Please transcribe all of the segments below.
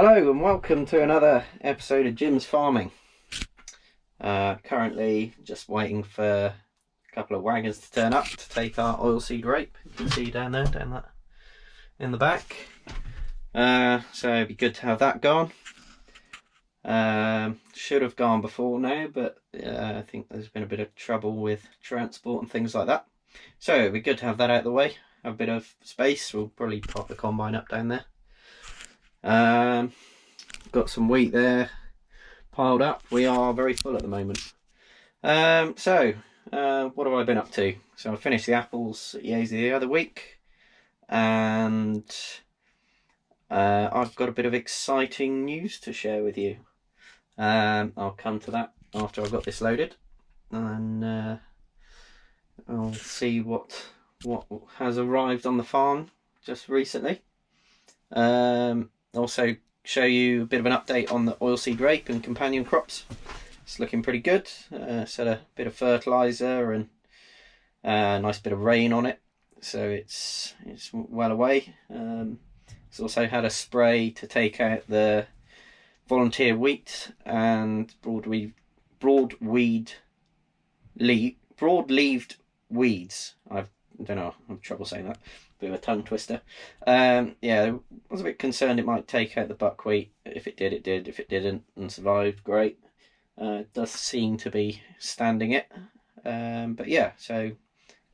Hello and welcome to another episode of Jim's Farming. Currently just waiting for a couple of wagons to turn up to take our oilseed rape. You can see down there, down that in the back. So it'd be good to have that gone. Should have gone before now, but I think there's been a bit of trouble with transport and things like that. So it'd be good to have that out of the way, have a bit of space. We'll probably pop the combine up down there. Got some wheat there piled up. We are very full at the moment. So what have I been up to? So I finished the apples at Yeazy the other week, and I've got a bit of exciting news to share with you. I'll come to that after I've got this loaded, and I'll see what has arrived on the farm just recently. Also show you a bit of an update on the oilseed rape and companion crops. It's looking pretty good. Set a bit of fertilizer and a nice bit of rain on it, so it's well away. It's also had a spray to take out the volunteer wheat and broad-leaved weeds. I don't know, I have trouble saying that. Bit of a tongue twister. Yeah, I was a bit concerned it might take out the buckwheat. If it did, it did. If it didn't and survived, great. It does seem to be standing it. But yeah, so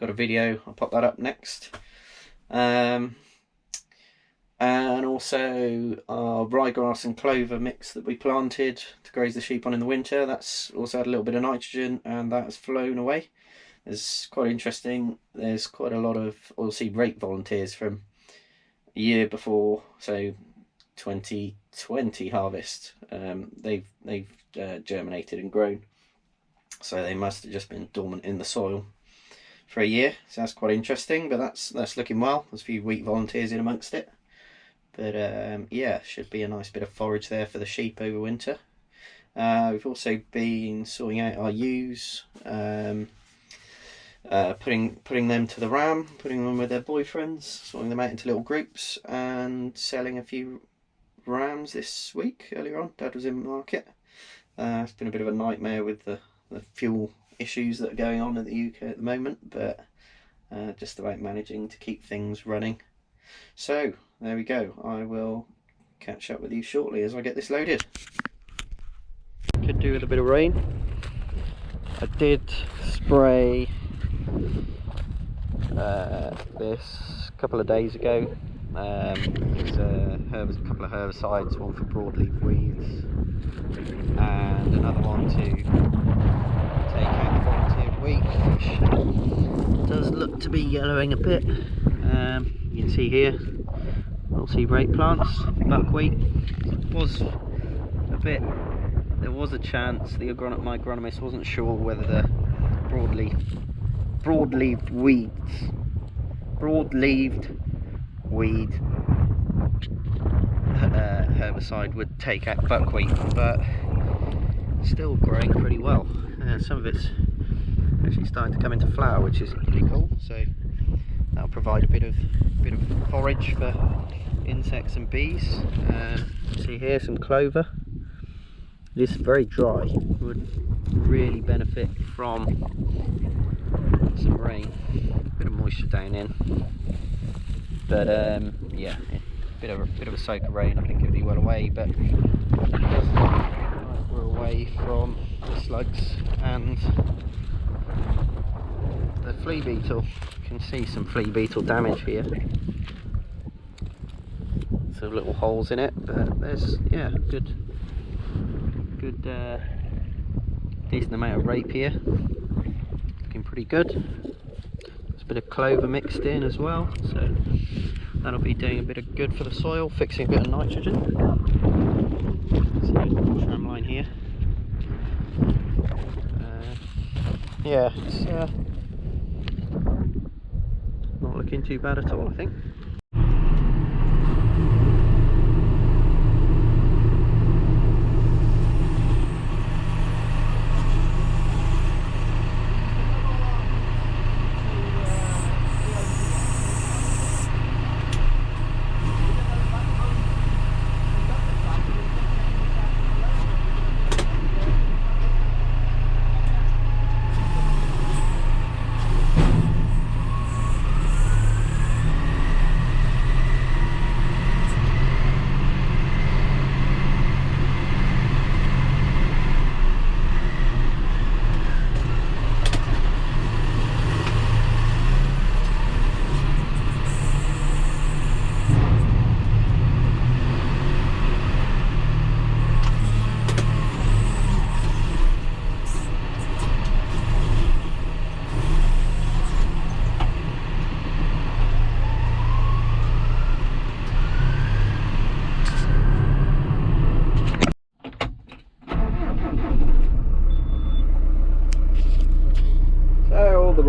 got a video. I'll pop that up next. And also our ryegrass and clover mix that we planted to graze the sheep on in the winter. That's also had a little bit of nitrogen, and that has flown away. It's quite interesting. There's quite a lot of oilseed rape volunteers from a year before, so 2020 harvest. They've germinated and grown, so they must have just been dormant in the soil for a year. So that's quite interesting. But that's looking well. There's a few wheat volunteers in amongst it. But yeah, should be a nice bit of forage there for the sheep over winter. We've also been sorting out our ewes. Putting them to the ram, putting them with their boyfriends, sorting them out into little groups, and selling a few rams this week. Earlier on, Dad was in the market. It's been a bit of a nightmare with the fuel issues that are going on in the UK at the moment, but just about managing to keep things running. So there we go. I will catch up with you shortly as I get this loaded. Could do with a bit of rain. I did spray this a couple of days ago. There's a couple of herbicides, one for broadleaf weeds and another one to take out the volunteer wheat, which does look to be yellowing a bit. You can see here oilseed rape plants, buckwheat. There was a chance my agronomist wasn't sure whether the broad-leaved weed herbicide would take out buckwheat, but still growing pretty well. Some of it's actually starting to come into flower, which is pretty cool. So that'll provide a bit of forage for insects and bees. See here some clover. It is very dry. Would really benefit from some rain, a bit of moisture down in, but yeah, a bit of a soak of rain. I think it'll be well away, but it does look like we're away from the slugs and the flea beetle. You can see some flea beetle damage here, some little holes in it, but there's good decent amount of rape here, looking pretty good. There's a bit of clover mixed in as well, so that'll be doing a bit of good for the soil, fixing a bit of nitrogen. See the tram line here. Yeah, it's not looking too bad at all, I think.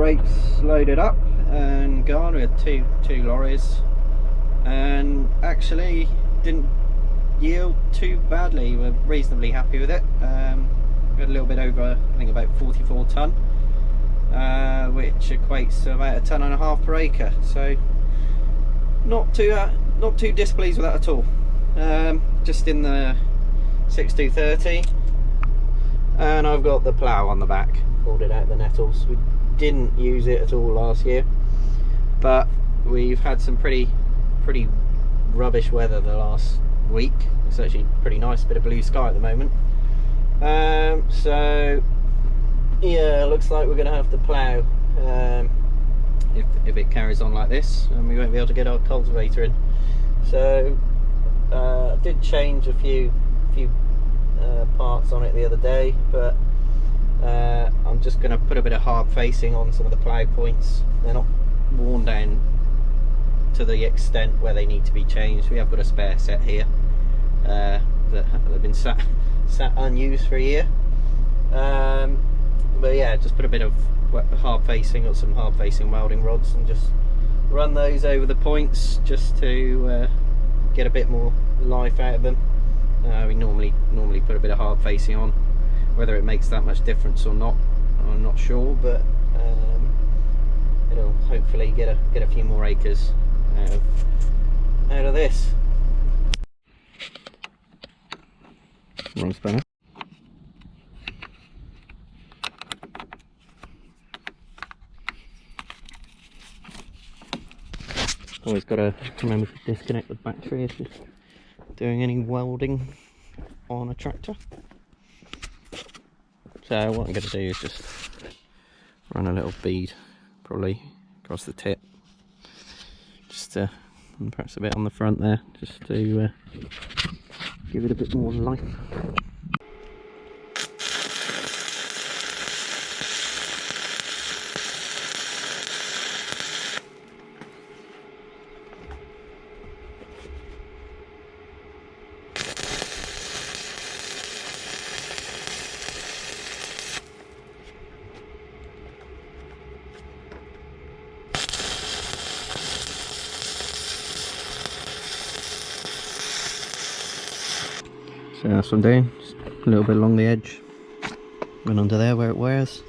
grapes loaded up and gone. We had two lorries, and actually didn't yield too badly. We're reasonably happy with it. We had a little bit over, I think about 44 tonne, which equates to about 1.5 tonnes per acre. So not too displeased with that at all. Just in the 6230, and I've got the plough on the back, pulled it out the nettles. We didn't use it at all last year, but we've had some pretty rubbish weather the last week. It's actually pretty nice, bit of blue sky at the moment. So yeah, looks like we're going to have to plough if it carries on like this, and we won't be able to get our cultivator in. So I did change a few parts on it the other day, but I'm just going to put a bit of hard facing on some of the plough points. They're not worn down to the extent where they need to be changed. We have got a spare set here that have been sat unused for a year, but yeah, just put a bit of hard facing or some hard facing welding rods and just run those over the points just to get a bit more life out of them. We normally put a bit of hard facing on. Whether it makes that much difference or not, I'm not sure, but it'll hopefully get a few more acres out of this. Wrong spanner. Always got to remember to disconnect the battery if you're doing any welding on a tractor. So what I'm going to do is just run a little bead probably across the tip, just to, and perhaps a bit on the front there, just to give it a bit more life. So that's what I'm doing, just a little bit along the edge and under there where it wears.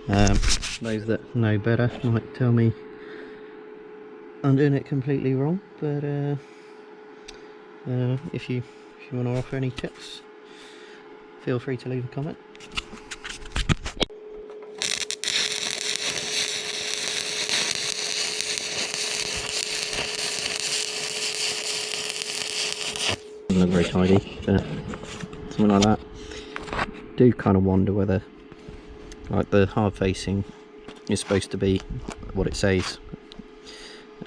Those that know better might tell me I'm doing it completely wrong, but if you want to offer any tips, feel free to leave a comment. Doesn't look very tidy, but something like that. Do kind of wonder whether, like, the hard facing is supposed to be what it says,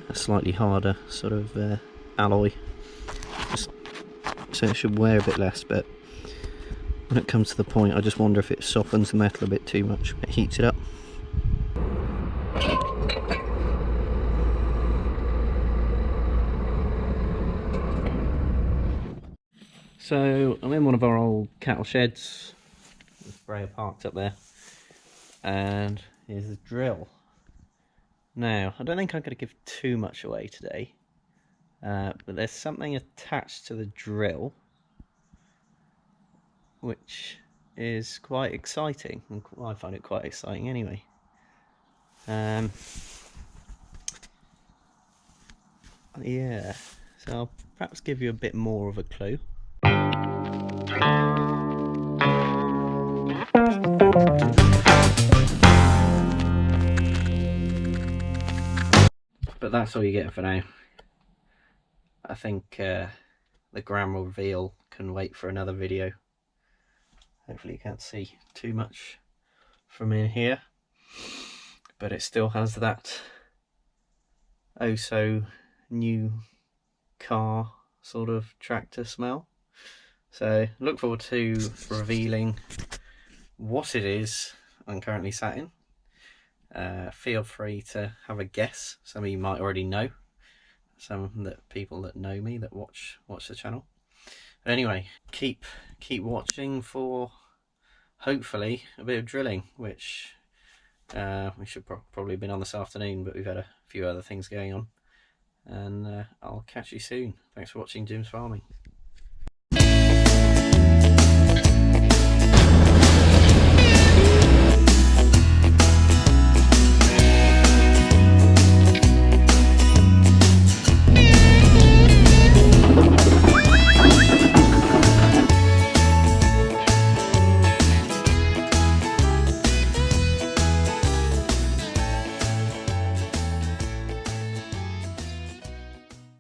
a slightly harder sort of alloy, just so it should wear a bit less, but when it comes to the point, I just wonder if it softens the metal a bit too much, it heats it up. So I'm in one of our old cattle sheds, the sprayer parked up there, and here's the drill. Now, I don't think I'm going to give too much away today, but there's something attached to the drill which is quite exciting, and I find it quite exciting anyway. Yeah, so I'll perhaps give you a bit more of a clue. But that's all you get for now. I think the grand reveal can wait for another video. Hopefully you can't see too much from in here, but it still has that oh so new car sort of tractor smell. So look forward to revealing what it is I'm currently sat in. Feel free to have a guess. Some of you might already know, some people that know me that watch the channel. But anyway, keep watching for hopefully a bit of drilling, which We should probably have been on this afternoon, but we've had a few other things going on. And I'll catch you soon. Thanks for watching Jim's Farming.